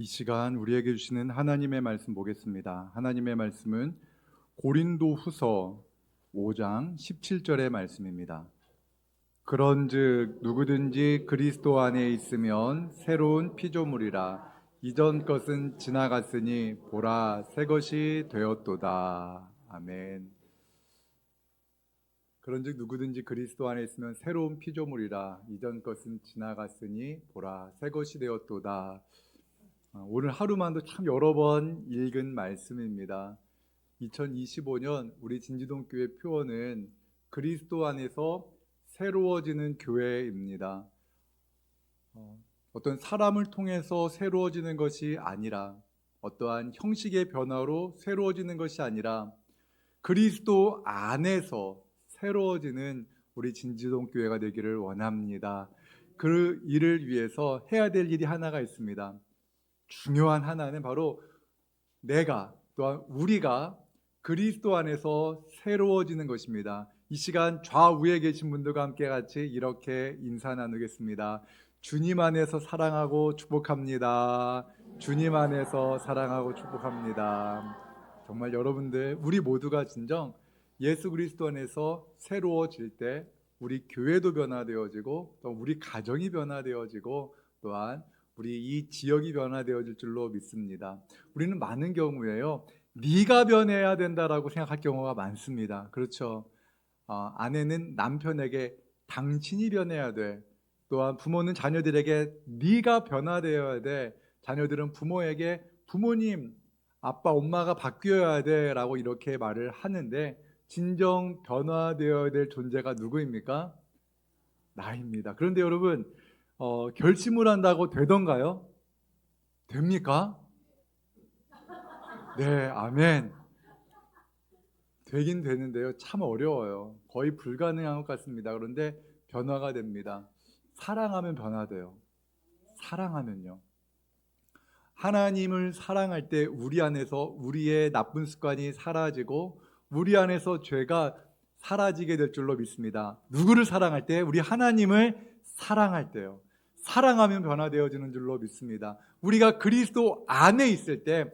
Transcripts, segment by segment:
이 시간 우리에게 주시는 하나님의 말씀 보겠습니다. 하나님의 말씀은 고린도후서 5장 17절의 말씀입니다. 그런즉 누구든지 그리스도 안에 있으면 새로운 피조물이라. 이전 것은 지나갔으니 보라 새 것이 되었도다. 아멘. 그런즉 누구든지 그리스도 안에 있으면 새로운 피조물이라. 이전 것은 지나갔으니 보라 새 것이 되었도다. 오늘 하루만도 참 여러 번 읽은 말씀입니다. 2025년 우리 진지동 교회 표어는 그리스도 안에서 새로워지는 교회입니다. 어떤 사람을 통해서 새로워지는 것이 아니라, 어떠한 형식의 변화로 새로워지는 것이 아니라 그리스도 안에서 새로워지는 우리 진지동 교회가 되기를 원합니다. 그 일을 위해서 해야 될 일이 하나가 있습니다. 중요한 하나는 바로 내가 또한 우리가 그리스도 안에서 새로워지는 것입니다. 이 시간 좌우에 계신 분들과 함께 같이 이렇게 인사 나누겠습니다. 주님 안에서 사랑하고 축복합니다. 주님 안에서 사랑하고 축복합니다. 정말 여러분들 우리 모두가 진정 예수 그리스도 안에서 새로워질 때 우리 교회도 변화되어지고 또 우리 가정이 변화되어지고 또한 우리 이 지역이 변화되어질 줄로 믿습니다. 우리는 많은 경우에요, 네가 변해야 된다라고 생각할 경우가 많습니다. 그렇죠? 아내는 남편에게 당신이 변해야 돼. 또한 부모는 자녀들에게 네가 변화되어야 돼. 자녀들은 부모에게 부모님, 아빠, 엄마가 바뀌어야 돼 라고 이렇게 말을 하는데, 진정 변화되어야 될 존재가 누구입니까? 나입니다. 그런데 여러분, 결심을 한다고 되던가요? 됩니까? 네, 아멘. 되긴 되는데요, 참 어려워요. 거의 불가능한 것 같습니다. 그런데 변화가 됩니다. 사랑하면 변화돼요. 사랑하면요. 하나님을 사랑할 때 우리 안에서 우리의 나쁜 습관이 사라지고 우리 안에서 죄가 사라지게 될 줄로 믿습니다. 누구를 사랑할 때? 우리 하나님을 사랑할 때요. 사랑하면 변화되어지는 줄로 믿습니다. 우리가 그리스도 안에 있을 때,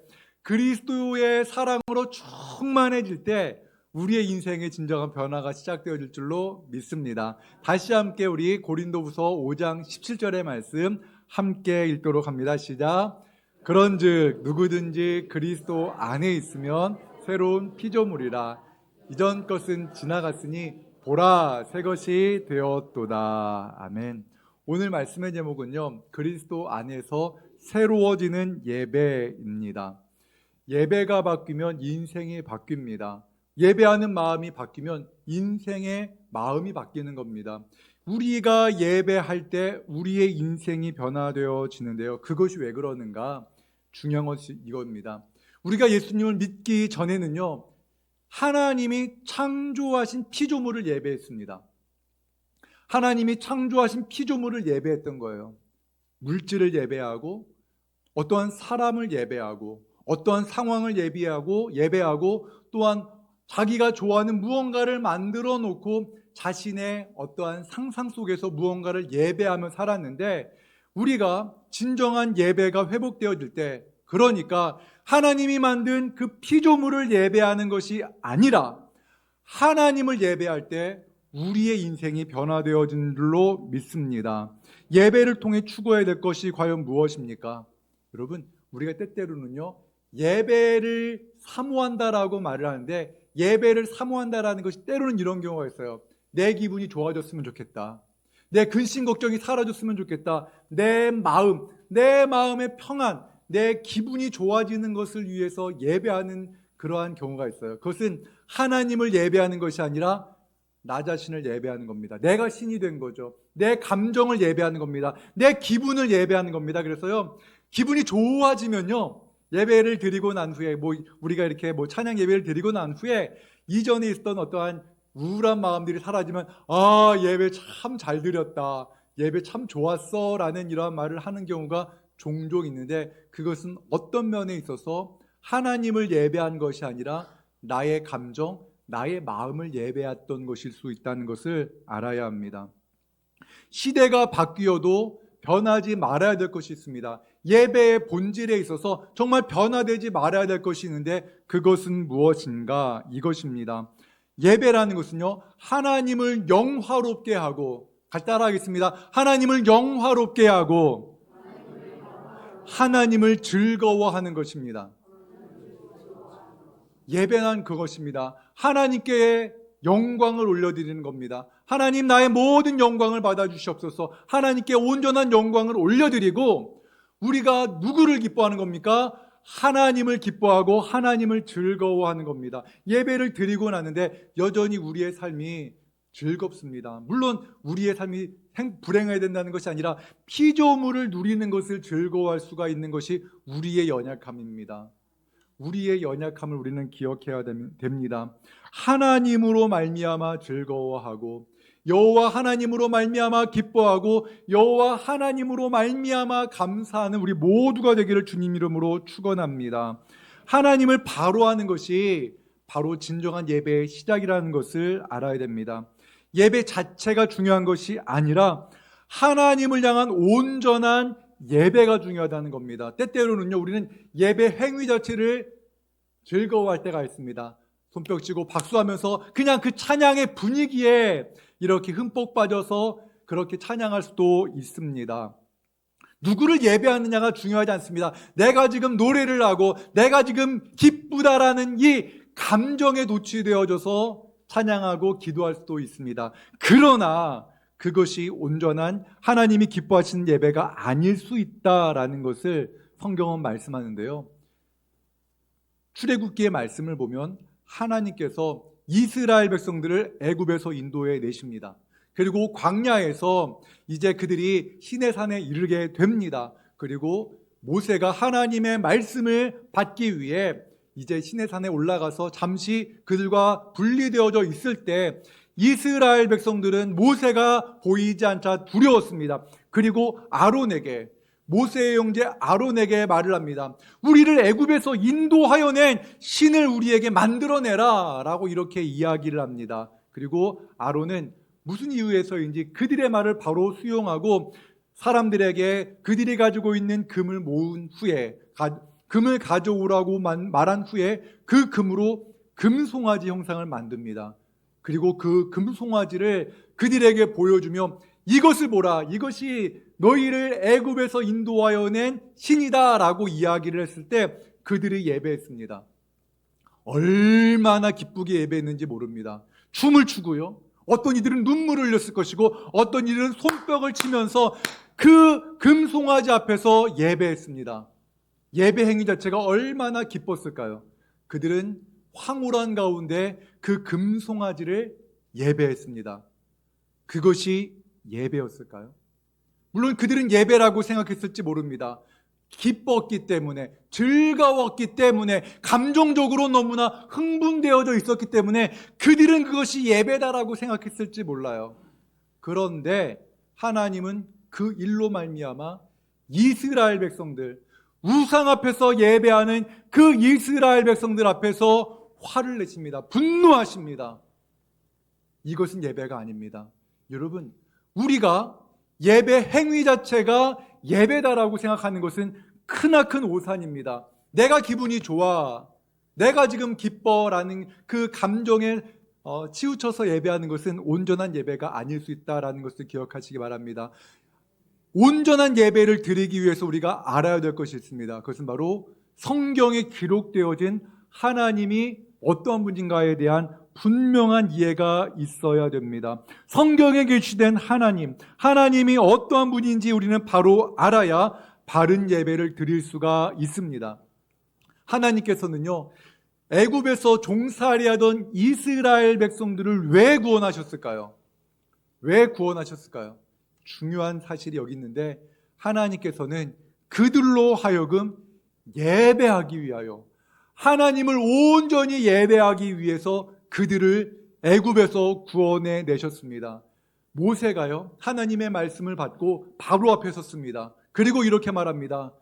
그리스도의 사랑으로 충만해질 때 우리의 인생의 진정한 변화가 시작되어질 줄로 믿습니다. 다시 함께 우리 고린도후서 5장 17절의 말씀 함께 읽도록 합니다. 시작. 그런즉 누구든지 그리스도 안에 있으면 새로운 피조물이라. 이전 것은 지나갔으니 보라 새 것이 되었도다. 아멘. 오늘 말씀의 제목은요, 그리스도 안에서 새로워지는 예배입니다. 예배가 바뀌면 인생이 바뀝니다. 예배하는 마음이 바뀌면 인생의 마음이 바뀌는 겁니다. 우리가 예배할 때 우리의 인생이 변화되어지는데요, 그것이 왜 그러는가? 중요한 것이 이겁니다. 우리가 예수님을 믿기 전에는요, 하나님이 창조하신 피조물을 예배했습니다. 하나님이 창조하신 피조물을 예배했던 거예요. 물질을 예배하고 어떠한 사람을 예배하고 어떠한 상황을 예배하고 또한 자기가 좋아하는 무언가를 만들어 놓고 자신의 어떠한 상상 속에서 무언가를 예배하며 살았는데, 우리가 진정한 예배가 회복되어질 때, 그러니까 하나님이 만든 그 피조물을 예배하는 것이 아니라 하나님을 예배할 때 우리의 인생이 변화되어진 줄로 믿습니다. 예배를 통해 추구해야 될 것이 과연 무엇입니까? 여러분, 우리가 때때로는요, 예배를 사모한다라고 말을 하는데, 예배를 사모한다라는 것이 때로는 이런 경우가 있어요. 내 기분이 좋아졌으면 좋겠다. 내 근심 걱정이 사라졌으면 좋겠다. 내 마음의 평안, 내 기분이 좋아지는 것을 위해서 예배하는 그러한 경우가 있어요. 그것은 하나님을 예배하는 것이 아니라 나 자신을 예배하는 겁니다. 내가 신이 된 거죠. 내 감정을 예배하는 겁니다. 내 기분을 예배하는 겁니다. 그래서요, 기분이 좋아지면요, 예배를 드리고 난 후에 우리가 이렇게 찬양 예배를 드리고 난 후에 이전에 있었던 어떠한 우울한 마음들이 사라지면 예배 참 잘 드렸다, 예배 참 좋았어 라는 이러한 말을 하는 경우가 종종 있는데, 그것은 어떤 면에 있어서 하나님을 예배한 것이 아니라 나의 감정, 나의 마음을 예배했던 것일 수 있다는 것을 알아야 합니다. 시대가 바뀌어도 변하지 말아야 될 것이 있습니다. 예배의 본질에 있어서 정말 변화되지 말아야 될 것이 있는데 그것은 무엇인가? 이것입니다. 예배라는 것은요, 하나님을 영화롭게 하고, 같이 따라하겠습니다. 하나님을 영화롭게 하고 하나님을 즐거워하는 것입니다. 예배는 그것입니다. 하나님께 영광을 올려드리는 겁니다. 하나님, 나의 모든 영광을 받아주시옵소서. 하나님께 온전한 영광을 올려드리고, 우리가 누구를 기뻐하는 겁니까? 하나님을 기뻐하고 하나님을 즐거워하는 겁니다. 예배를 드리고 나는데 여전히 우리의 삶이 즐겁습니다. 물론 우리의 삶이 불행해야 된다는 것이 아니라 피조물을 누리는 것을 즐거워할 수가 있는 것이 우리의 연약함입니다. 우리의 연약함을 우리는 기억해야 됩니다. 하나님으로 말미암아 즐거워하고 여호와 하나님으로 말미암아 기뻐하고 여호와 하나님으로 말미암아 감사하는 우리 모두가 되기를 주님 이름으로 축원합니다. 하나님을 바로 하는 것이 바로 진정한 예배의 시작이라는 것을 알아야 됩니다. 예배 자체가 중요한 것이 아니라 하나님을 향한 온전한 예배가 중요하다는 겁니다. 때때로는요, 우리는 예배 행위 자체를 즐거워할 때가 있습니다. 손뼉 치고 박수하면서 그냥 그 찬양의 분위기에 이렇게 흠뻑 빠져서 그렇게 찬양할 수도 있습니다. 누구를 예배하느냐가 중요하지 않습니다. 내가 지금 노래를 하고 내가 지금 기쁘다라는 이 감정에 노출되어져서 찬양하고 기도할 수도 있습니다. 그러나 그것이 온전한 하나님이 기뻐하시는 예배가 아닐 수 있다라는 것을 성경은 말씀하는데요. 출애굽기의 말씀을 보면 하나님께서 이스라엘 백성들을 애굽에서 인도해 내십니다. 그리고 광야에서 이제 그들이 시내산에 이르게 됩니다. 그리고 모세가 하나님의 말씀을 받기 위해 이제 시내산에 올라가서 잠시 그들과 분리되어져 있을 때 이스라엘 백성들은 모세가 보이지 않자 두려웠습니다. 그리고 아론에게, 모세의 형제 아론에게 말을 합니다. 우리를 애굽에서 인도하여 낸 신을 우리에게 만들어내라 라고 이렇게 이야기를 합니다. 그리고 아론은 무슨 이유에서인지 그들의 말을 바로 수용하고 사람들에게 그들이 가지고 있는 금을 모은 후에 금을 가져오라고 말한 후에 그 금으로 금송아지 형상을 만듭니다. 그리고 그 금송아지를 그들에게 보여주며 이것을 보라, 이것이 너희를 애굽에서 인도하여 낸 신이다 라고 이야기를 했을 때 그들이 예배했습니다. 얼마나 기쁘게 예배했는지 모릅니다. 춤을 추고요, 어떤 이들은 눈물을 흘렸을 것이고 어떤 이들은 손뼉을 치면서 그 금송아지 앞에서 예배했습니다. 예배 행위 자체가 얼마나 기뻤을까요? 그들은 황홀한 가운데 그 금송아지를 예배했습니다. 그것이 예배였을까요? 물론 그들은 예배라고 생각했을지 모릅니다. 기뻤기 때문에, 즐거웠기 때문에, 감정적으로 너무나 흥분되어져 있었기 때문에 그들은 그것이 예배다라고 생각했을지 몰라요. 그런데 하나님은 그 일로 말미암아 이스라엘 백성들, 우상 앞에서 예배하는 그 이스라엘 백성들 앞에서 화를 내십니다. 분노하십니다. 이것은 예배가 아닙니다. 여러분, 우리가 예배 행위 자체가 예배다라고 생각하는 것은 크나큰 오산입니다. 내가 기분이 좋아, 내가 지금 기뻐라는 그 감정에 치우쳐서 예배하는 것은 온전한 예배가 아닐 수 있다라는 것을 기억하시기 바랍니다. 온전한 예배를 드리기 위해서 우리가 알아야 될 것이 있습니다. 그것은 바로 성경에 기록되어진 하나님이 어떠한 분인가에 대한 분명한 이해가 있어야 됩니다. 성경에 계시된 하나님이 어떠한 분인지 우리는 바로 알아야 바른 예배를 드릴 수가 있습니다. 하나님께서는요, 애굽에서 종살이하던 이스라엘 백성들을 왜 구원하셨을까요? 왜 구원하셨을까요? 중요한 사실이 여기 있는데 하나님께서는 그들로 하여금 예배하기 위하여, 하나님을 온전히 예배하기 위해서 그들을 애굽에서 구원해 내셨습니다. 모세가요, 하나님의 말씀을 받고 바로 앞에 섰습니다. 그리고 이렇게 말합니다.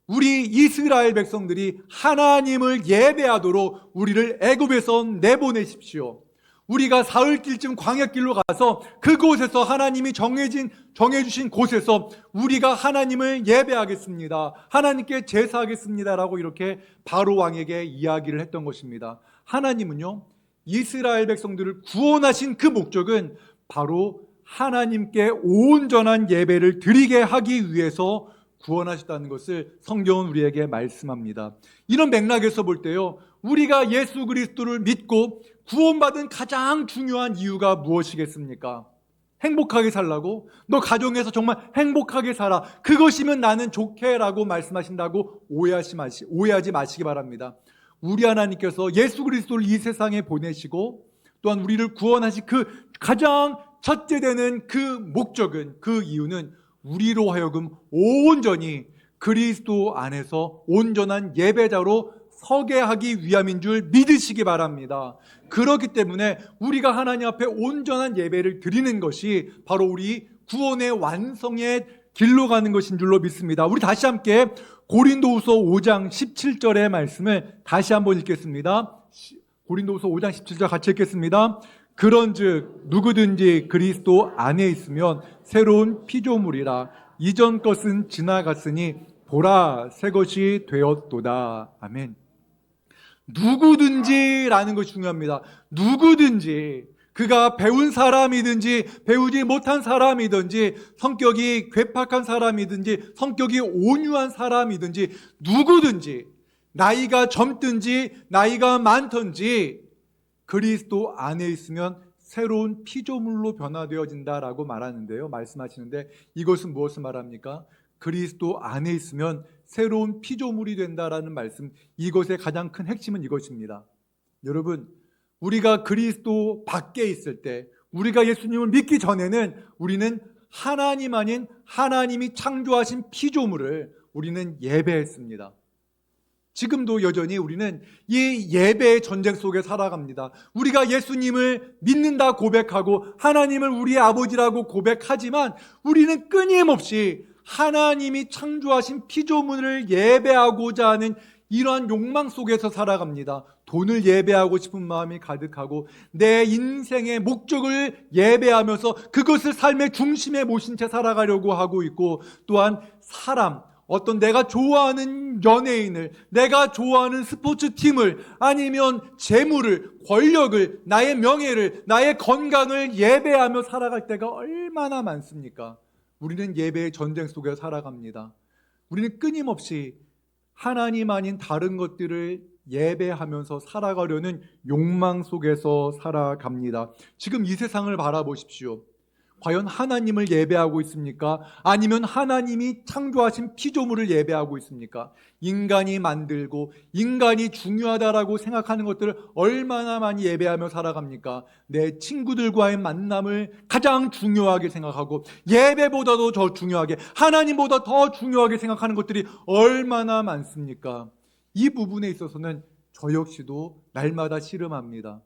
우리 이스라엘 백성들이 하나님을 예배하도록 우리를 애굽에서 내보내십시오. 우리가 사흘길쯤 광야길로 가서 그곳에서 하나님이 정해주신 곳에서 우리가 하나님을 예배하겠습니다. 하나님께 제사하겠습니다라고 이렇게 바로 왕에게 이야기를 했던 것입니다. 하나님은요, 이스라엘 백성들을 구원하신 그 목적은 바로 하나님께 온전한 예배를 드리게 하기 위해서 구원하셨다는 것을 성경은 우리에게 말씀합니다. 이런 맥락에서 볼 때요, 우리가 예수 그리스도를 믿고 구원받은 가장 중요한 이유가 무엇이겠습니까? 행복하게 살라고? 너 가정에서 정말 행복하게 살아. 그것이면 나는 좋게 라고 말씀하신다고 오해하지 마시기 바랍니다. 우리 하나님께서 예수 그리스도를 이 세상에 보내시고 또한 우리를 구원하신 그 가장 첫째 되는 그 목적은, 그 이유는 우리로 하여금 온전히 그리스도 안에서 온전한 예배자로 서게 하기 위함인 줄 믿으시기 바랍니다. 그렇기 때문에 우리가 하나님 앞에 온전한 예배를 드리는 것이 바로 우리 구원의 완성의 길로 가는 것인 줄로 믿습니다. 우리 다시 함께 고린도후서 5장 17절의 말씀을 다시 한번 읽겠습니다. 고린도후서 5장 17절 같이 읽겠습니다. 그런즉 누구든지 그리스도 안에 있으면 새로운 피조물이라. 이전 것은 지나갔으니 보라 새 것이 되었도다. 아멘. 누구든지라는 것이 중요합니다. 누구든지, 그가 배운 사람이든지 배우지 못한 사람이든지 성격이 괴팍한 사람이든지 성격이 온유한 사람이든지 누구든지, 나이가 젊든지 나이가 많든지 그리스도 안에 있으면 새로운 피조물로 변화되어진다라고 말씀하시는데, 이것은 무엇을 말합니까? 그리스도 안에 있으면 새로운 피조물이 된다라는 말씀, 이것의 가장 큰 핵심은 이것입니다. 여러분, 우리가 그리스도 밖에 있을 때, 우리가 예수님을 믿기 전에는 우리는 하나님 아닌 하나님이 창조하신 피조물을 우리는 예배했습니다. 지금도 여전히 우리는 이 예배의 전쟁 속에 살아갑니다. 우리가 예수님을 믿는다 고백하고 하나님을 우리의 아버지라고 고백하지만 우리는 끊임없이 하나님이 창조하신 피조물을 예배하고자 하는 이러한 욕망 속에서 살아갑니다. 돈을 예배하고 싶은 마음이 가득하고 내 인생의 목적을 예배하면서 그것을 삶의 중심에 모신 채 살아가려고 하고 있고, 또한 어떤 내가 좋아하는 연예인을, 내가 좋아하는 스포츠팀을, 아니면 재물을, 권력을, 나의 명예를, 나의 건강을 예배하며 살아갈 때가 얼마나 많습니까? 우리는 예배의 전쟁 속에 살아갑니다. 우리는 끊임없이 하나님 아닌 다른 것들을 예배하면서 살아가려는 욕망 속에서 살아갑니다. 지금 이 세상을 바라보십시오. 과연 하나님을 예배하고 있습니까? 아니면 하나님이 창조하신 피조물을 예배하고 있습니까? 인간이 만들고 인간이 중요하다라고 생각하는 것들을 얼마나 많이 예배하며 살아갑니까? 내 친구들과의 만남을 가장 중요하게 생각하고 예배보다도 더 중요하게, 하나님보다 더 중요하게 생각하는 것들이 얼마나 많습니까? 이 부분에 있어서는 저 역시도 날마다 씨름합니다.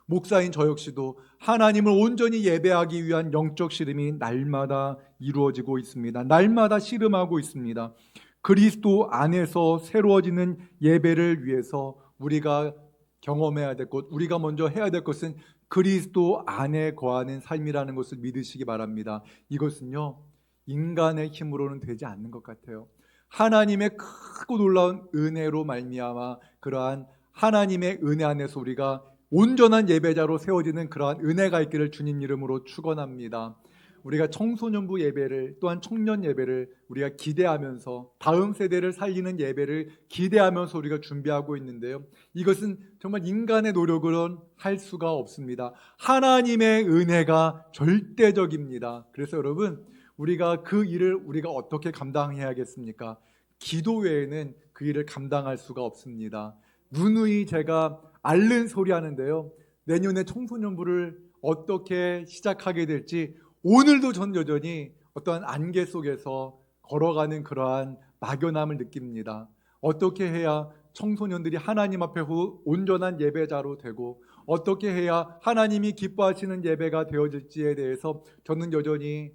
목사인 저 역시도 하나님을 온전히 예배하기 위한 영적 씨름이 날마다 이루어지고 있습니다. 날마다 씨름하고 있습니다. 그리스도 안에서 새로워지는 예배를 위해서 우리가 경험해야 될 것, 우리가 먼저 해야 될 것은 그리스도 안에 거하는 삶이라는 것을 믿으시기 바랍니다. 이것은요, 인간의 힘으로는 되지 않는 것 같아요. 하나님의 크고 놀라운 은혜로 말미암아 그러한 하나님의 은혜 안에서 우리가 온전한 예배자로 세워지는 그러한 은혜가 있기를 주님 이름으로 축원합니다. 우리가 청소년부 예배를, 또한 청년 예배를 우리가 기대하면서 다음 세대를 살리는 예배를 기대하면서 우리가 준비하고 있는데요, 이것은 정말 인간의 노력으로는 할 수가 없습니다. 하나님의 은혜가 절대적입니다. 그래서 여러분, 우리가 그 일을 우리가 어떻게 감당해야겠습니까? 기도 외에는 그 일을 감당할 수가 없습니다. 누누이 제가 앓는 소리 하는데요, 내년에 청소년부를 어떻게 시작하게 될지 오늘도 전 여전히 어떠한 안개 속에서 걸어가는 그러한 막연함을 느낍니다. 어떻게 해야 청소년들이 하나님 앞에 온전한 예배자로 되고 어떻게 해야 하나님이 기뻐하시는 예배가 되어질지에 대해서 저는 여전히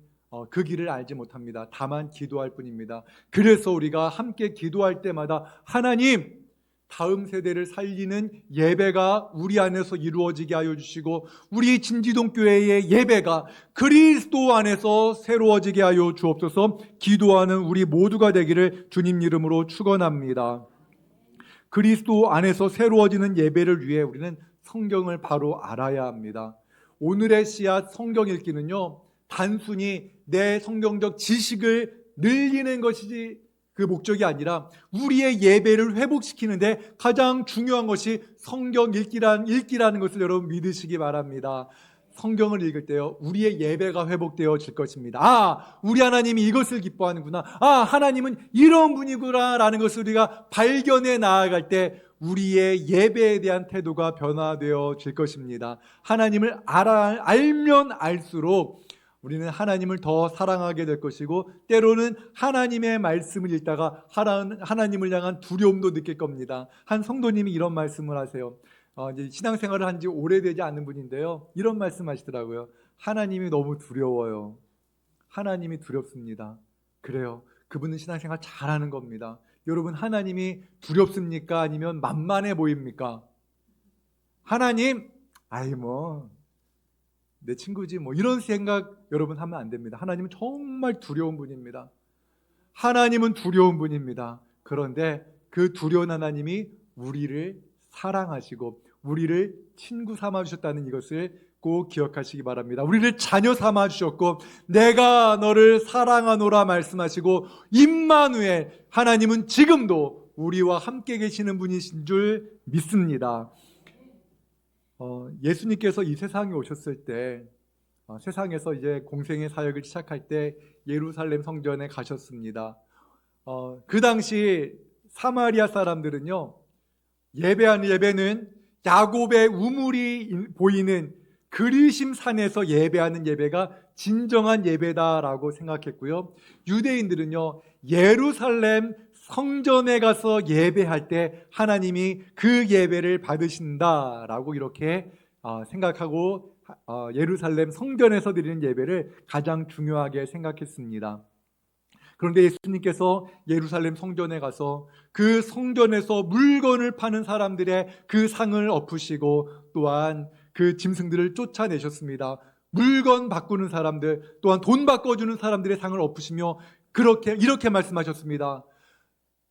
그 길을 알지 못합니다. 다만 기도할 뿐입니다. 그래서 우리가 함께 기도할 때마다 하나님, 다음 세대를 살리는 예배가 우리 안에서 이루어지게 하여 주시고, 우리 진지동 교회의 예배가 그리스도 안에서 새로워지게 하여 주옵소서. 기도하는 우리 모두가 되기를 주님 이름으로 축원합니다. 그리스도 안에서 새로워지는 예배를 위해 우리는 성경을 바로 알아야 합니다. 오늘의 씨앗 성경 읽기는요, 단순히 내 성경적 지식을 늘리는 것이지 그 목적이 아니라 우리의 예배를 회복시키는데 가장 중요한 것이 성경 읽기라는 것을 여러분 믿으시기 바랍니다. 성경을 읽을 때요, 우리의 예배가 회복되어질 것입니다. 아, 우리 하나님이 이것을 기뻐하는구나. 아, 하나님은 이런 분이구나 라는 것을 우리가 발견해 나아갈 때 우리의 예배에 대한 태도가 변화되어질 것입니다. 하나님을 알면 알수록 우리는 하나님을 더 사랑하게 될 것이고, 때로는 하나님의 말씀을 읽다가 하나님을 향한 두려움도 느낄 겁니다. 한 성도님이 이런 말씀을 하세요. 이제 신앙생활을 한 지 오래되지 않은 분인데요, 이런 말씀 하시더라고요. 하나님이 너무 두려워요. 하나님이 두렵습니다. 그래요, 그분은 신앙생활 잘하는 겁니다. 여러분, 하나님이 두렵습니까? 아니면 만만해 보입니까? 하나님, 아이 내 친구지 이런 생각 여러분 하면 안 됩니다. 하나님은 정말 두려운 분입니다. 하나님은 두려운 분입니다. 그런데 그 두려운 하나님이 우리를 사랑하시고 우리를 친구 삼아 주셨다는 이것을 꼭 기억하시기 바랍니다. 우리를 자녀 삼아 주셨고 내가 너를 사랑하노라 말씀하시고, 임마누엘, 하나님은 지금도 우리와 함께 계시는 분이신 줄 믿습니다. 예수님께서 이 세상에 오셨을 때, 세상에서 이제 공생의 사역을 시작할 때 예루살렘 성전에 가셨습니다. 그 당시 사마리아 사람들은요, 예배하는 예배는 야곱의 우물이 보이는 그리심 산에서 예배하는 예배가 진정한 예배다라고 생각했고요. 유대인들은요, 예루살렘 성전에 가서 예배할 때 하나님이 그 예배를 받으신다라고 이렇게 생각하고 예루살렘 성전에서 드리는 예배를 가장 중요하게 생각했습니다. 그런데 예수님께서 예루살렘 성전에 가서 그 성전에서 물건을 파는 사람들의 그 상을 엎으시고 또한 그 짐승들을 쫓아내셨습니다. 물건 바꾸는 사람들, 또한 돈 바꿔주는 사람들의 상을 엎으시며 이렇게 말씀하셨습니다.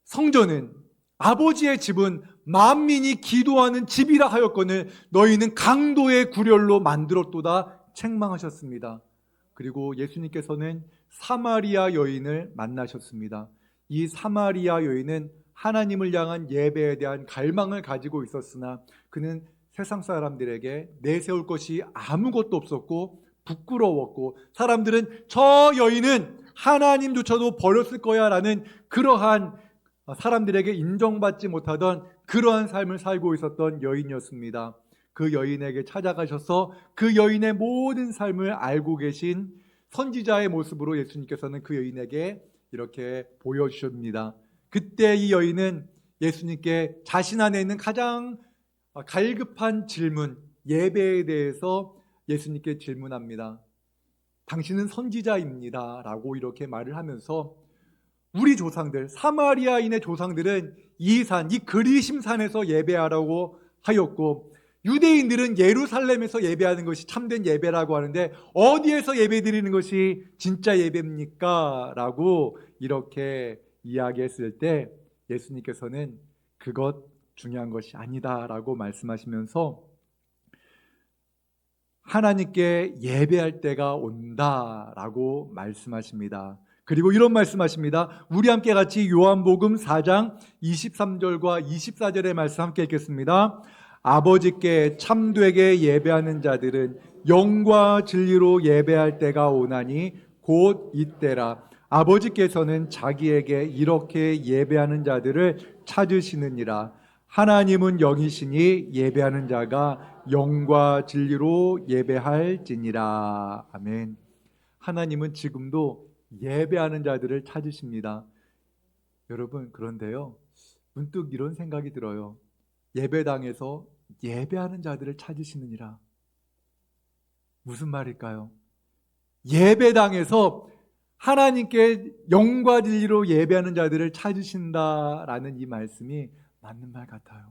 성전은, 아버지의 집은 만민이 기도하는 집이라 하였거늘 너희는 강도의 구렬로 만들었도다 책망하셨습니다. 그리고 예수님께서는 사마리아 여인을 만나셨습니다. 이 사마리아 여인은 하나님을 향한 예배에 대한 갈망을 가지고 있었으나 그는 세상 사람들에게 내세울 것이 아무것도 없었고 부끄러웠고, 사람들은 저 여인은 하나님조차도 버렸을 거야 라는 그러한 사람들에게 인정받지 못하던 그러한 삶을 살고 있었던 여인이었습니다. 그 여인에게 찾아가셔서 그 여인의 모든 삶을 알고 계신 선지자의 모습으로 예수님께서는 그 여인에게 이렇게 보여주십니다. 그때 이 여인은 예수님께 자신 안에 있는 가장 갈급한 질문, 예배에 대해서 예수님께 질문합니다. 당신은 선지자입니다 라고 이렇게 말을 하면서, 우리 조상들, 사마리아인의 조상들은 이 그리심산에서 예배하라고 하였고, 유대인들은 예루살렘에서 예배하는 것이 참된 예배라고 하는데 어디에서 예배드리는 것이 진짜 예배입니까? 라고 이렇게 이야기했을 때 예수님께서는 그것 중요한 것이 아니다 라고 말씀하시면서 하나님께 예배할 때가 온다 라고 말씀하십니다. 그리고 이런 말씀하십니다. 우리 함께 같이 요한복음 4장 23절과 24절의 말씀 함께 읽겠습니다. 아버지께 참되게 예배하는 자들은 영과 진리로 예배할 때가 오나니 곧 이때라. 아버지께서는 자기에게 이렇게 예배하는 자들을 찾으시느니라. 하나님은 영이시니 예배하는 자가 영과 진리로 예배할지니라. 아멘. 하나님은 지금도 예배하는 자들을 찾으십니다. 여러분, 그런데요, 문득 이런 생각이 들어요. 예배당에서 예배하는 자들을 찾으시느니라. 무슨 말일까요? 예배당에서 하나님께 영과 진리로 예배하는 자들을 찾으신다라는 이 말씀이 맞는 말 같아요.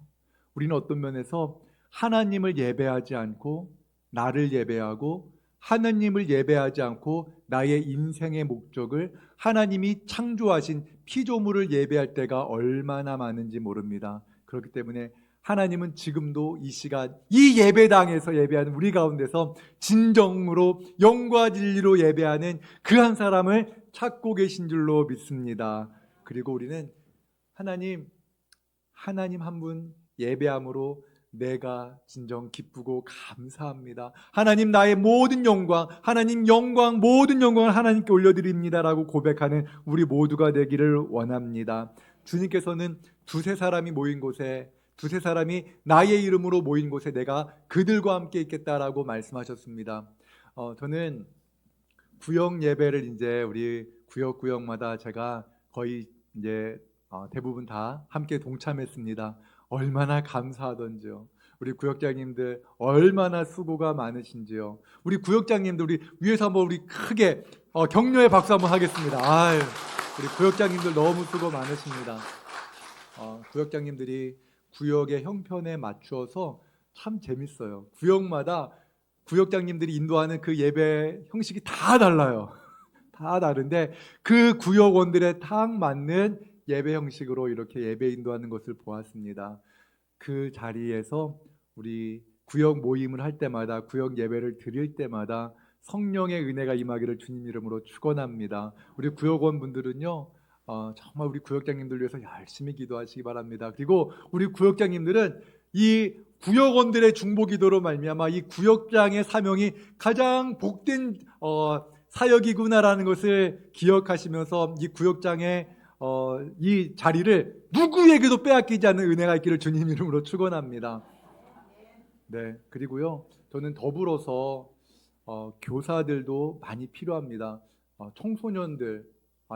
우리는 어떤 면에서 하나님을 예배하지 않고 나를 예배하고 하나님을 예배하지 않고 나의 인생의 목적을 하나님이 창조하신 피조물을 예배할 때가 얼마나 많은지 모릅니다. 그렇기 때문에 하나님은 지금도 이 시간 이 예배당에서 예배하는 우리 가운데서 진정으로 영과 진리로 예배하는 그 한 사람을 찾고 계신 줄로 믿습니다. 그리고 우리는 하나님 한 분 예배함으로 내가 진정 기쁘고 감사합니다. 하나님 나의 모든 영광, 하나님 영광, 모든 영광을 하나님께 올려드립니다라고 고백하는 우리 모두가 되기를 원합니다. 주님께서는 두세 사람이 모인 곳에, 두세 사람이 나의 이름으로 모인 곳에 내가 그들과 함께 있겠다라고 말씀하셨습니다. 저는 구역 예배를 이제 우리 구역마다 제가 거의 이제 대부분 다 함께 동참했습니다. 얼마나 감사하던지요. 우리 구역장님들 얼마나 수고가 많으신지요. 우리 구역장님들 우리 위에서 한번 우리 크게 격려의 박수 한번 하겠습니다. 아유, 우리 구역장님들 너무 수고 많으십니다. 구역장님들이 구역의 형편에 맞추어서 참 재밌어요. 구역마다 구역장님들이 인도하는 그 예배 형식이 다 달라요. 다 다른데 그 구역원들에 딱 맞는 예배 형식으로 이렇게 예배 인도하는 것을 보았습니다. 그 자리에서 우리 구역 모임을 할 때마다 구역 예배를 드릴 때마다 성령의 은혜가 임하기를 주님 이름으로 축원합니다. 우리 구역원 분들은요 정말 우리 구역장님들 위해서 열심히 기도하시기 바랍니다. 그리고 우리 구역장님들은 이 구역원들의 중보기도로 말미암아 이 구역장의 사명이 가장 복된 사역이구나라는 것을 기억하시면서 이 구역장의 이 자리를 누구에게도 빼앗기지 않는 은혜가 있기를 주님 이름으로 축원합니다. 네, 그리고요 저는 더불어서 교사들도 많이 필요합니다. 청소년들,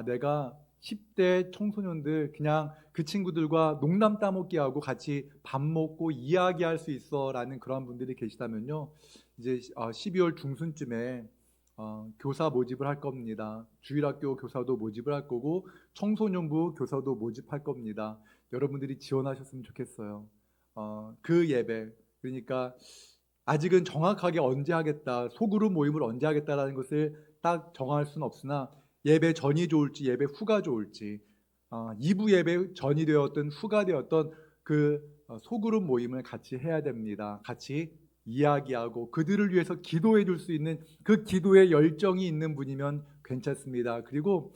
내가 10대 청소년들 그냥 그 친구들과 농담 따먹기 하고 같이 밥 먹고 이야기할 수 있어 라는 그런 분들이 계시다면요 이제 12월 중순쯤에 교사 모집을 할 겁니다. 주일학교 교사도 모집을 할 거고 청소년부 교사도 모집할 겁니다. 여러분들이 지원하셨으면 좋겠어요. 그 예배, 그러니까 아직은 정확하게 언제 하겠다, 소그룹 모임을 언제 하겠다라는 것을 딱 정할 수는 없으나 예배 전이 좋을지 예배 후가 좋을지 2부 예배 전이 되었던 후가 되었던 그 소그룹 모임을 같이 해야 됩니다. 같이 이야기하고 그들을 위해서 기도해 줄 수 있는 그 기도의 열정이 있는 분이면 괜찮습니다. 그리고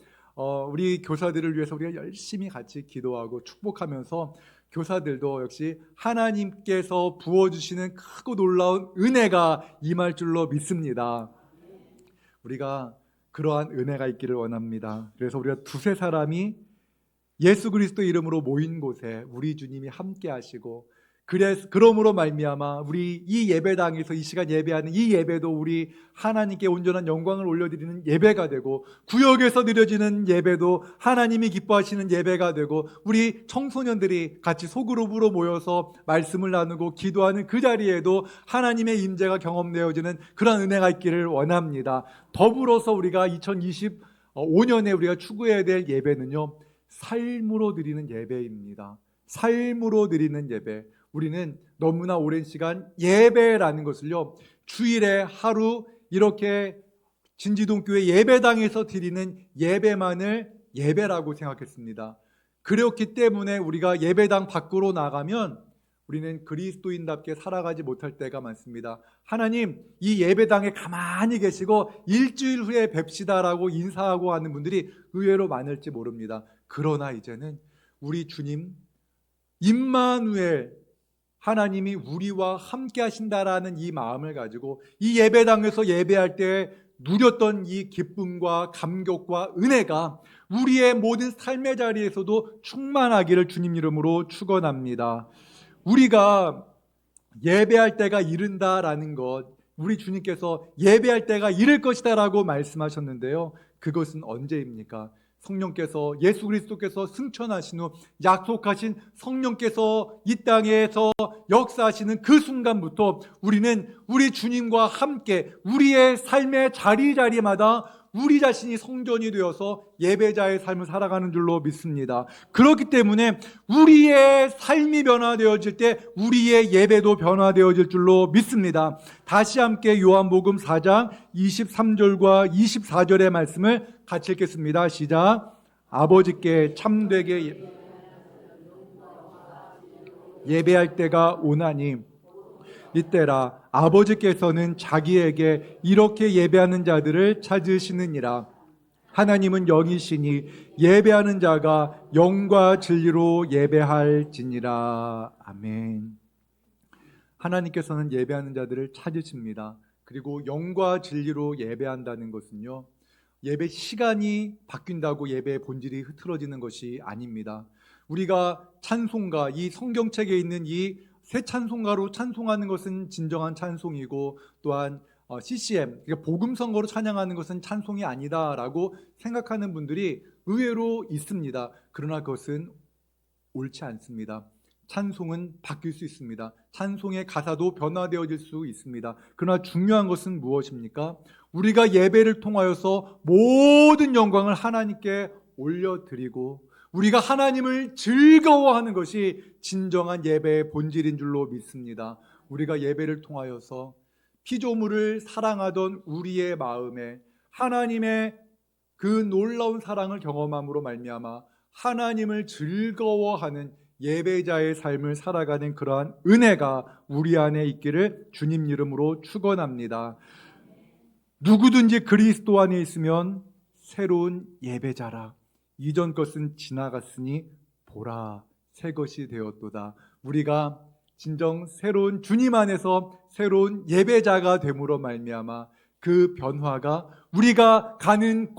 우리 교사들을 위해서 우리가 열심히 같이 기도하고 축복하면서 교사들도 역시 하나님께서 부어주시는 크고 놀라운 은혜가 임할 줄로 믿습니다. 우리가 그러한 은혜가 있기를 원합니다. 그래서 우리가 두세 사람이 예수 그리스도 이름으로 모인 곳에 우리 주님이 함께 하시고 그러므로 말미암아 우리 이 예배당에서 이 시간 예배하는 이 예배도 우리 하나님께 온전한 영광을 올려드리는 예배가 되고 구역에서 드려지는 예배도 하나님이 기뻐하시는 예배가 되고 우리 청소년들이 같이 소그룹으로 모여서 말씀을 나누고 기도하는 그 자리에도 하나님의 임재가 경험되어지는 그런 은혜가 있기를 원합니다. 더불어서 우리가 2025년에 우리가 추구해야 될 예배는요 삶으로 드리는 예배입니다. 삶으로 드리는 예배. 우리는 너무나 오랜 시간 예배라는 것을요 주일에 하루 이렇게 진지동교회 예배당에서 드리는 예배만을 예배라고 생각했습니다. 그렇기 때문에 우리가 예배당 밖으로 나가면 우리는 그리스도인답게 살아가지 못할 때가 많습니다. 하나님 이 예배당에 가만히 계시고 일주일 후에 뵙시다라고 인사하고 하는 분들이 의외로 많을지 모릅니다. 그러나 이제는 우리 주님 임마누엘 하나님이 우리와 함께 하신다라는 이 마음을 가지고 이 예배당에서 예배할 때 누렸던 이 기쁨과 감격과 은혜가 우리의 모든 삶의 자리에서도 충만하기를 주님 이름으로 축원합니다. 우리가 예배할 때가 이른다라는 것, 우리 주님께서 예배할 때가 이를 것이다라고 말씀하셨는데요. 그것은 언제입니까? 성령께서 예수 그리스도께서 승천하신 후 약속하신 성령께서 이 땅에서 역사하시는 그 순간부터 우리는 우리 주님과 함께 우리의 삶의 자리마다 우리 자신이 성전이 되어서 예배자의 삶을 살아가는 줄로 믿습니다. 그렇기 때문에 우리의 삶이 변화되어질 때 우리의 예배도 변화되어질 줄로 믿습니다. 다시 함께 요한복음 4장 23절과 24절의 말씀을 같이 읽겠습니다. 시작. 아버지께 참되게 예배할 때가 오나니 이때라 아버지께서는 자기에게 이렇게 예배하는 자들을 찾으시느니라. 하나님은 영이시니 예배하는 자가 영과 진리로 예배할지니라. 아멘. 하나님께서는 예배하는 자들을 찾으십니다. 그리고 영과 진리로 예배한다는 것은요, 예배 시간이 바뀐다고 예배의 본질이 흐트러지는 것이 아닙니다. 우리가 찬송가, 이 성경책에 있는 이 새 찬송가로 찬송하는 것은 진정한 찬송이고, 또한 CCM, 그러니까 복음 선거로 찬양하는 것은 찬송이 아니다라고 생각하는 분들이 의외로 있습니다. 그러나 그것은 옳지 않습니다. 찬송은 바뀔 수 있습니다. 찬송의 가사도 변화되어질 수 있습니다. 그러나 중요한 것은 무엇입니까? 우리가 예배를 통하여서 모든 영광을 하나님께 올려드리고 우리가 하나님을 즐거워하는 것이 진정한 예배의 본질인 줄로 믿습니다. 우리가 예배를 통하여서 피조물을 사랑하던 우리의 마음에 하나님의 그 놀라운 사랑을 경험함으로 말미암아 하나님을 즐거워하는 예배자의 삶을 살아가는 그러한 은혜가 우리 안에 있기를 주님 이름으로 축원합니다. 누구든지 그리스도 안에 있으면 새로운 예배자라. 이전 것은 지나갔으니 보라 새 것이 되었도다. 우리가 진정 새로운 주님 안에서 새로운 예배자가 됨으로 말미암아 그 변화가 우리가 가는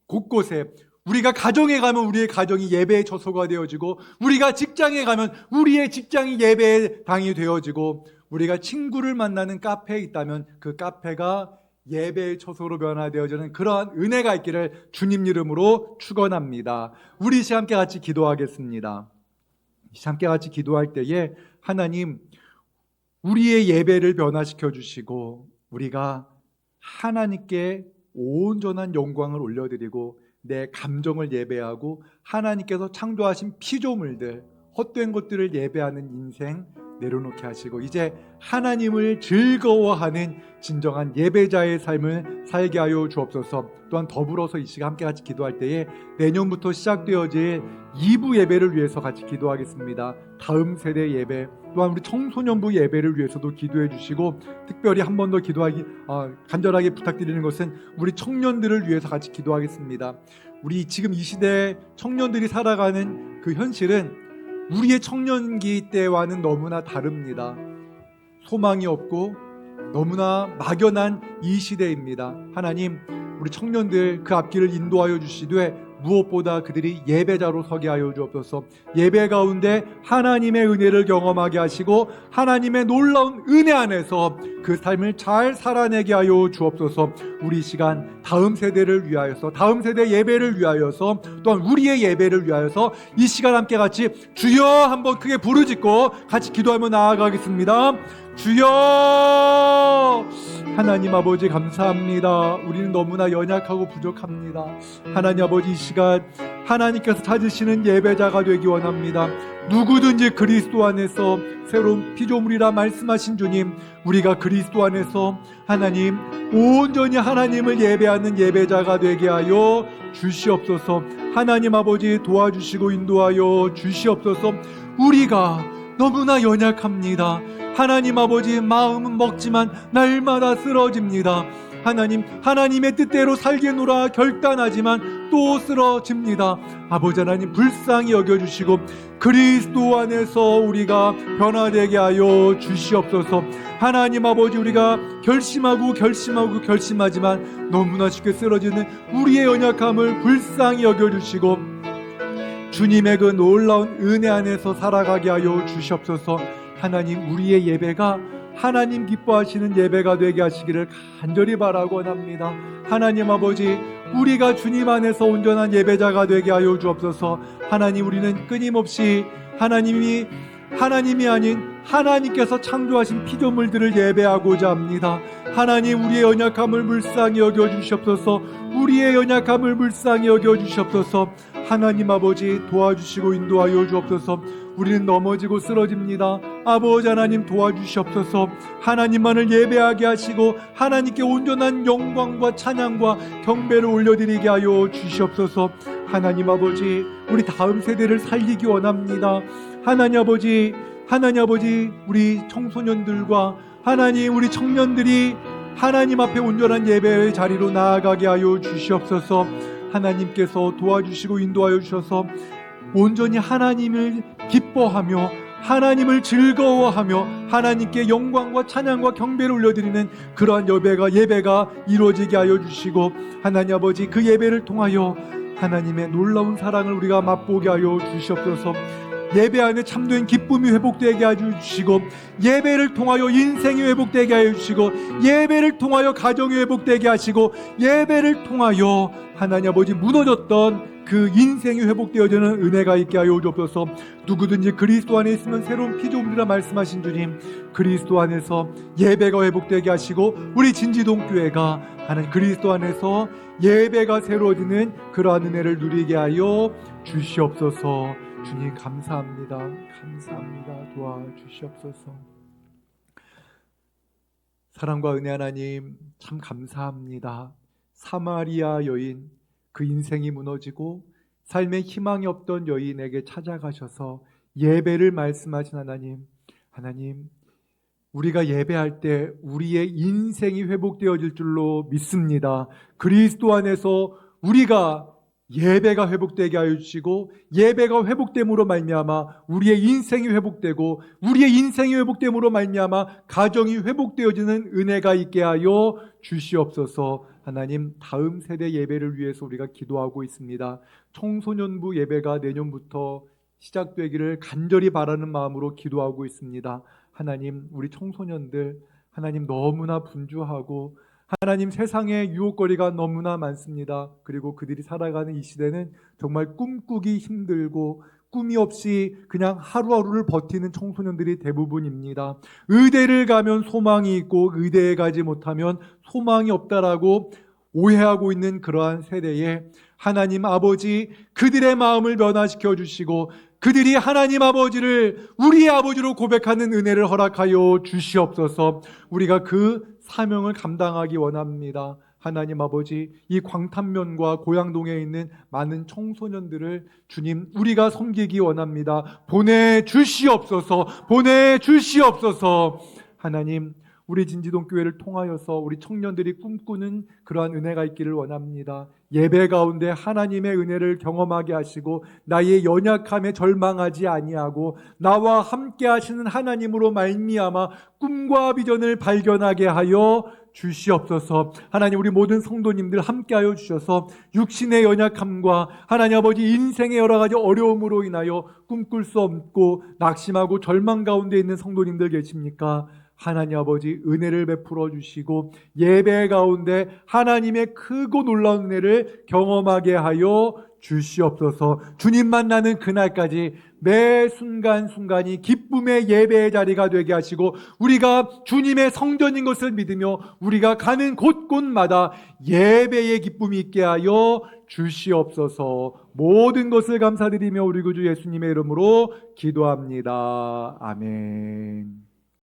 곳곳에, 우리가 가정에 가면 우리의 가정이 예배의 처소가 되어지고, 우리가 직장에 가면 우리의 직장이 예배의 당이 되어지고, 우리가 친구를 만나는 카페에 있다면 그 카페가 예배의 처소로 변화되어지는 그러한 은혜가 있기를 주님 이름으로 축원합니다. 우리 이제 함께 같이 기도하겠습니다. 함께 같이 기도할 때에 하나님, 우리의 예배를 변화시켜 주시고 우리가 하나님께 온전한 영광을 올려드리고 내 감정을 예배하고 하나님께서 창조하신 피조물들, 헛된 것들을 예배하는 인생 내려놓게 하시고 이제 하나님을 즐거워하는 진정한 예배자의 삶을 살게 하여 주옵소서. 또한 더불어서 이 시간 함께 같이 기도할 때에 내년부터 시작되어질 2부 예배를 위해서 같이 기도하겠습니다. 다음 세대 예배, 또한 우리 청소년부 예배를 위해서도 기도해 주시고, 특별히 한 번 더 간절하게 부탁드리는 것은 우리 청년들을 위해서 같이 기도하겠습니다. 우리 지금 이 시대 청년들이 살아가는 그 현실은 우리의 청년기 때와는 너무나 다릅니다. 소망이 없고 너무나 막연한 이 시대입니다. 하나님, 우리 청년들 그 앞길을 인도하여 주시되 무엇보다 그들이 예배자로 서게 하여 주옵소서. 예배 가운데 하나님의 은혜를 경험하게 하시고 하나님의 놀라운 은혜 안에서 그 삶을 잘 살아내게 하여 주옵소서. 우리 시간 다음 세대를 위하여서, 다음 세대 예배를 위하여서, 또한 우리의 예배를 위하여서 이 시간 함께 같이 주여 한번 크게 부르짖고 같이 기도하며 나아가겠습니다. 주여! 하나님 아버지 감사합니다. 우리는 너무나 연약하고 부족합니다. 하나님 아버지, 이 시간 하나님께서 찾으시는 예배자가 되기 원합니다. 누구든지 그리스도 안에서 새로운 피조물이라 말씀하신 주님, 우리가 그리스도 안에서 하나님 온전히 하나님을 예배하는 예배자가 되게 하여 주시옵소서. 하나님 아버지 도와주시고 인도하여 주시옵소서. 우리가 너무나 연약합니다. 하나님 아버지, 마음은 먹지만 날마다 쓰러집니다. 하나님, 하나님의 뜻대로 살겠노라 결단하지만 또 쓰러집니다. 아버지 하나님, 불쌍히 여겨주시고 그리스도 안에서 우리가 변화되게 하여 주시옵소서. 하나님 아버지, 우리가 결심하지만 너무나 쉽게 쓰러지는 우리의 연약함을 불쌍히 여겨주시고 주님의 그 놀라운 은혜 안에서 살아가게 하여 주시옵소서. 하나님, 우리의 예배가 하나님 기뻐하시는 예배가 되게 하시기를 간절히 바라고 원합니다. 하나님 아버지, 우리가 주님 안에서 온전한 예배자가 되게 하여 주옵소서. 하나님, 우리는 끊임없이 하나님이 아닌 하나님께서 창조하신 피조물들을 예배하고자 합니다. 하나님, 우리의 연약함을 불쌍히 여겨주시옵소서. 우리의 연약함을 불쌍히 여겨주시옵소서. 하나님 아버지, 도와주시고 인도하여 주옵소서. 우리는 넘어지고 쓰러집니다. 아버지 하나님, 도와주시옵소서. 하나님만을 예배하게 하시고 하나님께 온전한 영광과 찬양과 경배를 올려드리게 하여 주시옵소서. 하나님 아버지, 우리 다음 세대를 살리기 원합니다. 하나님 아버지, 우리 청소년들과 하나님, 우리 청년들이 하나님 앞에 온전한 예배의 자리로 나아가게 하여 주시옵소서. 하나님께서 도와주시고 인도하여 주셔서 온전히 하나님을 기뻐하며 하나님을 즐거워하며 하나님께 영광과 찬양과 경배를 올려드리는 그러한 예배가 이루어지게 하여 주시고, 하나님 아버지, 그 예배를 통하여 하나님의 놀라운 사랑을 우리가 맛보게 하여 주시옵소서. 예배 안에 참된 기쁨이 회복되게 하여 주시고, 예배를 통하여 인생이 회복되게 하여 주시고, 예배를 통하여 가정이 회복되게 하시고, 예배를 통하여 하나님 아버지 무너졌던 그 인생이 회복되어지는 은혜가 있게 하여 주옵소서. 누구든지 그리스도 안에 있으면 새로운 피조물이라 말씀하신 주님, 그리스도 안에서 예배가 회복되게 하시고 우리 진지동 교회가 하나님 그리스도 안에서 예배가 새로워지는 그러한 은혜를 누리게 하여 주시옵소서. 주님 감사합니다. 도와주시옵소서. 사랑과 은혜 하나님, 참 감사합니다. 사마리아 여인, 그 인생이 무너지고 삶에 희망이 없던 여인에게 찾아가셔서 예배를 말씀하신 하나님, 우리가 예배할 때 우리의 인생이 회복되어질 줄로 믿습니다. 그리스도 안에서 우리가 예배가 회복되게 하여 주시고, 예배가 회복됨으로 말미암아 우리의 인생이 회복되고, 우리의 인생이 회복됨으로 말미암아 가정이 회복되어지는 은혜가 있게 하여 주시옵소서. 하나님, 다음 세대 예배를 위해서 우리가 기도하고 있습니다. 청소년부 예배가 내년부터 시작되기를 간절히 바라는 마음으로 기도하고 있습니다. 하나님, 우리 청소년들 하나님 너무나 분주하고 하나님 세상에 유혹거리가 너무나 많습니다. 그리고 그들이 살아가는 이 시대는 정말 꿈꾸기 힘들고 꿈이 없이 그냥 하루하루를 버티는 청소년들이 대부분입니다. 의대를 가면 소망이 있고 의대에 가지 못하면 소망이 없다라고 오해하고 있는 그러한 세대에 하나님 아버지, 그들의 마음을 변화시켜 주시고 그들이 하나님 아버지를 우리의 아버지로 고백하는 은혜를 허락하여 주시옵소서. 우리가 그 사명을 감당하기 원합니다. 하나님 아버지, 이 광탄면과 고양동에 있는 많은 청소년들을 주님, 우리가 섬기기 원합니다. 보내주시옵소서. 하나님, 우리 진지동 교회를 통하여서 우리 청년들이 꿈꾸는 그러한 은혜가 있기를 원합니다. 예배 가운데 하나님의 은혜를 경험하게 하시고 나의 연약함에 절망하지 아니하고 나와 함께 하시는 하나님으로 말미암아 꿈과 비전을 발견하게 하여 주시옵소서. 하나님, 우리 모든 성도님들 함께하여 주셔서 육신의 연약함과 하나님 아버지 인생의 여러 가지 어려움으로 인하여 꿈꿀 수 없고 낙심하고 절망 가운데 있는 성도님들 계십니까? 하나님 아버지 은혜를 베풀어 주시고 예배 가운데 하나님의 크고 놀라운 은혜를 경험하게 하여 주시옵소서. 주님 만나는 그날까지 매 순간순간이 기쁨의 예배의 자리가 되게 하시고 우리가 주님의 성전인 것을 믿으며 우리가 가는 곳곳마다 예배의 기쁨이 있게 하여 주시옵소서. 모든 것을 감사드리며 우리 구주 예수님의 이름으로 기도합니다. 아멘.